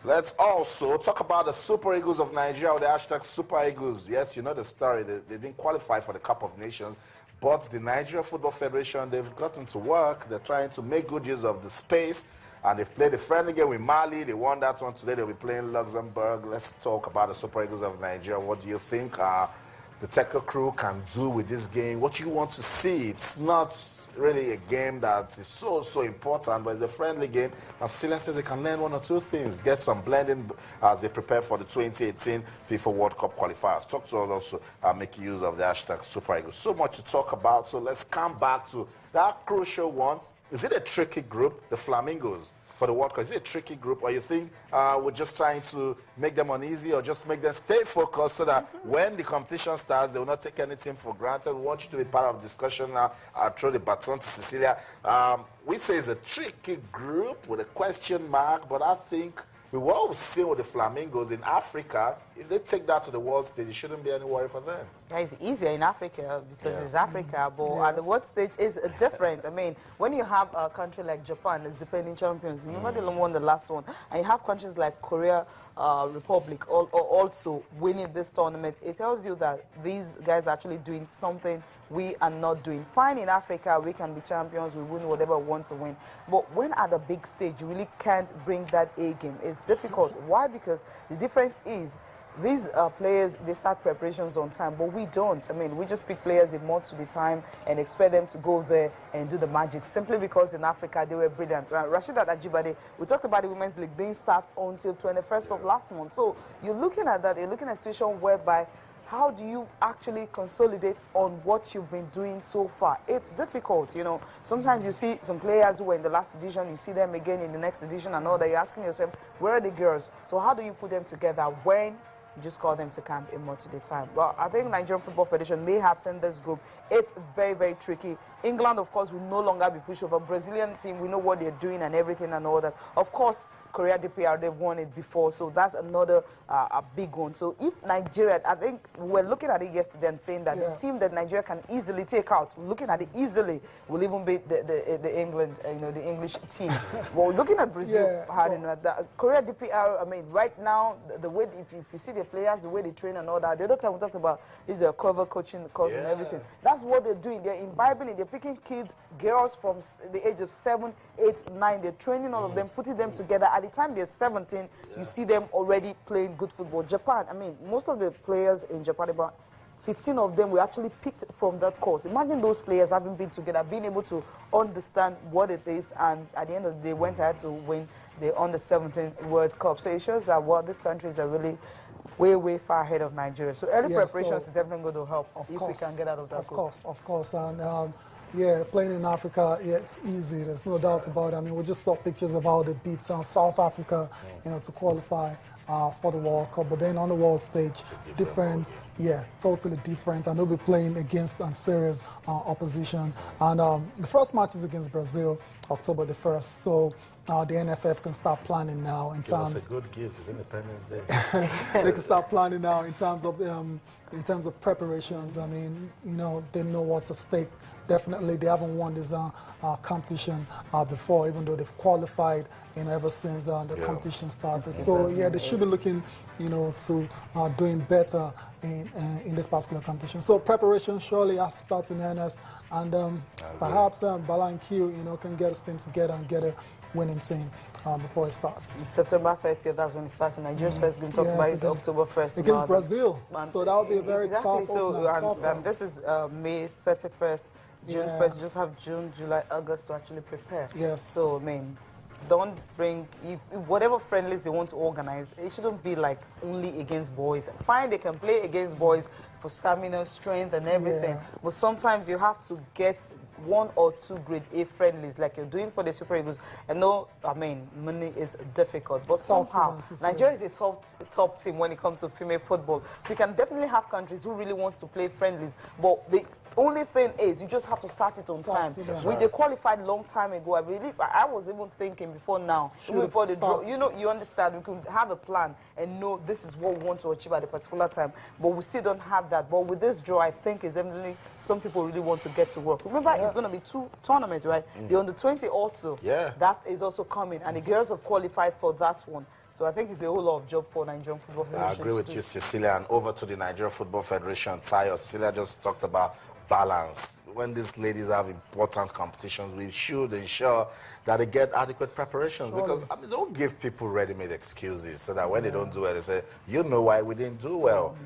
Let's also talk about the Super Eagles of Nigeria with the hashtag Super Eagles. Yes, you know the story. They didn't qualify for the Cup of Nations, but the Nigeria Football Federation, they've gotten to work. They're trying to make good use of the space, and they've played a friendly game with Mali. They won that one today. They'll be playing Luxembourg. Let's talk about the Super Eagles of Nigeria. What do you think the technical crew can do with this game? What you want to see? It's not really a game that is so important, but it's a friendly game. And Celia says they can learn one or two things, get some blending as they prepare for the 2018 FIFA World Cup qualifiers. Talk to us also, making use of the hashtag Super Eagles. So much to talk about, so let's come back to that crucial one. Is it a tricky group, the Flamingos, for the World Cup? Is it a tricky group, or you think we're just trying to make them uneasy or just make them stay focused so that when the competition starts, they will not take anything for granted? We want you to be part of the discussion now. I'll throw the baton to Cecilia. We say it's a tricky group with a question mark, but I think we were all seeing with the Flamingos in Africa. If they take that to the world stage, it shouldn't be any worry for them. Yeah, it's easier in Africa because it's Africa, but at the world stage is different. I mean, when you have a country like Japan as defending champions, remember they won the last one, and you have countries like Korea Republic also winning this tournament, it tells you that these guys are actually doing something we are not doing. Fine, in Africa, we can be champions, we win whatever we want to win. But when at the big stage, you really can't bring that A game. It's difficult. Why? Because the difference is these players, they start preparations on time, but we don't. I mean, we just pick players in months to the time and expect them to go there and do the magic, simply because in Africa they were brilliant. Rasheedat Ajibade, we talked about the Women's League, didn't start until 21st of last month. So you're looking at that, you're looking at a situation whereby how do you actually consolidate on what you've been doing so far? It's difficult, you know. Sometimes you see some players who were in the last edition, you see them again in the next edition and all that. You're asking yourself, where are the girls? So how do you put them together when you just call them to camp a month at a time? Well, I think Nigerian Football Federation may have sent this group. It's very tricky. England, of course, will no longer be pushover. Brazilian team, we know what they're doing and everything and all that. Of course, Korea DPR, they've won it before, so that's another a big one. So if Nigeria, I think we're looking at it yesterday and saying that the team that Nigeria can easily take out, looking at it easily, will even beat the England, the English team. Well, looking at Brazil, Korea DPR, I mean, right now, the way, if you see the players, the way they train and all that, the other time we talked about is a cover coaching course and everything. That's what they're doing. They're imbibing it. They're picking kids, girls from the age of 7, 8, 9. They're training all of them, putting them together. At the time they're 17, you see them already playing good football. Japan, I mean, most of the players in Japan, about 15 of them were actually picked from that course. Imagine those players having been together, being able to understand what it is, and at the end of the day went ahead to win the Under-17 World Cup. So it shows that, well, these countries are really way far ahead of Nigeria. So early preparations is definitely going to help if we can get out of that group. Of course. And playing in Africa, it's easy. There's no doubt about it. I mean, we just saw pictures of how they beat South Africa, to qualify for the World Cup. But then on the world stage, different, totally different. And they'll be playing against serious opposition. And the first match is against Brazil, October the 1st. So the NFF can start planning now in terms. Give us a good gift. It's Independence Day. They can start planning now in terms of preparations. I mean, they know what's at stake. Definitely, they haven't won this competition before, even though they've qualified ever since the competition started. So they should be looking, to doing better in this particular competition. So preparation surely has to start in earnest, and perhaps Bala and Q, can get his team together and get a winning team before it starts. September 30th, that's when it starts. Nigeria's first game, talk about it, October 1st. Against Brazil. So that will be a very tough one. This is May 31st. June 1st, you just have June, July, August to actually prepare. Yes. So, I mean, don't bring, if whatever friendlies they want to organize, it shouldn't be like only against boys. Fine, they can play against boys for stamina, strength, and everything. But sometimes you have to get 1 or 2 grade A friendlies like you're doing for the Super Eagles. And no, I mean, money is difficult. But somehow, Nigeria is a top team when it comes to female football. So you can definitely have countries who really want to play friendlies. But the only thing is, you just have to start it on time. They qualified long time ago. I was even thinking before now, before the draw. You understand, we could have a plan and know this is what we want to achieve at a particular time. But we still don't have that. But with this draw, I think is definitely some people really want to get to work. Remember, it's going to be 2 tournaments, right? The Under-20 also. That is also coming, and the girls have qualified for that one. So I think it's a whole lot of job for Nigerian Football Federation. I agree with you, Cecilia. And over to the Nigerian Football Federation, Tayo. Cecilia just talked about balance. When these ladies have important competitions, we should ensure that they get adequate preparations. Because, I mean, don't give people ready-made excuses so that when they don't do well, they say, you know why we didn't do well.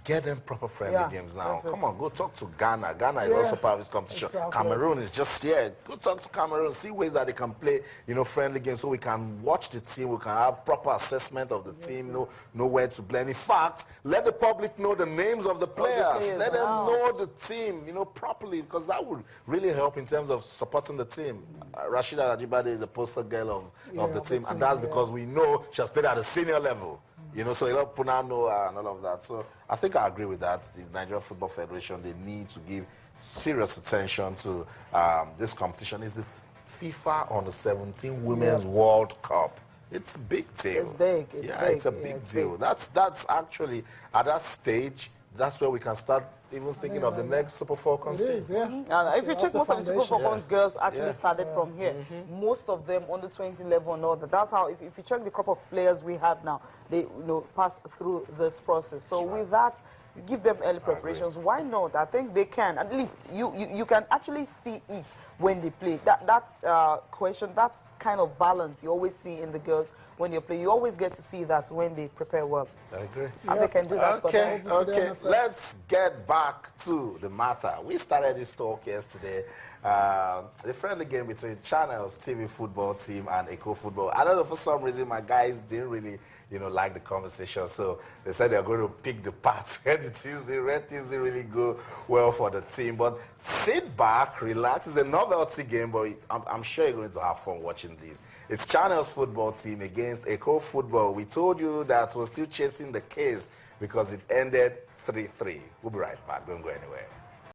Get them proper friendly games now. Come on, go talk to Ghana. Ghana is also part of this competition. Exactly. Cameroon is just here. Go talk to Cameroon. See ways that they can play, friendly games so we can watch the team. We can have proper assessment of the team, know where to play. And in fact, let the public know the names of the players. Let them know the team, properly, because that would really help in terms of supporting the team. Rashida Ajibade is the poster girl of the team, and that's because we know she has played at a senior level. So a lot of Puna know and all of that. So I think I agree with that. The Nigerian Football Federation, they need to give serious attention to this competition. It's the FIFA Under-17 Women's World Cup. It's a big deal. It's big. It's a big deal. That's actually, at that stage, that's where we can start even thinking of the next Super Falcons team. It is, yeah. And if you check, most of the Super Falcons girls actually started from here. Most of them under 20 level and all that. That's how, if you check the crop of players we have now, they pass through this process. So with that, you give them early preparations. Why not? I think they can. At least you can actually see it when they play. That question, that kind of balance you always see in the girls when they play. You always get to see that when they prepare well. I agree. And they can do that. Okay. Let's get back to the matter. We started this talk yesterday. The friendly game between Channel's TV football team and Eco Football. I don't know, for some reason my guys didn't really like the conversation, so they said they're going to pick the parts where the things didn't really go well for the team. But sit back, relax. It's a novelty game, but I'm sure you're going to have fun watching this. It's Channel's football team against Eco Football. We told you that we're still chasing the case because it ended 3-3. We'll be right back. Don't go anywhere.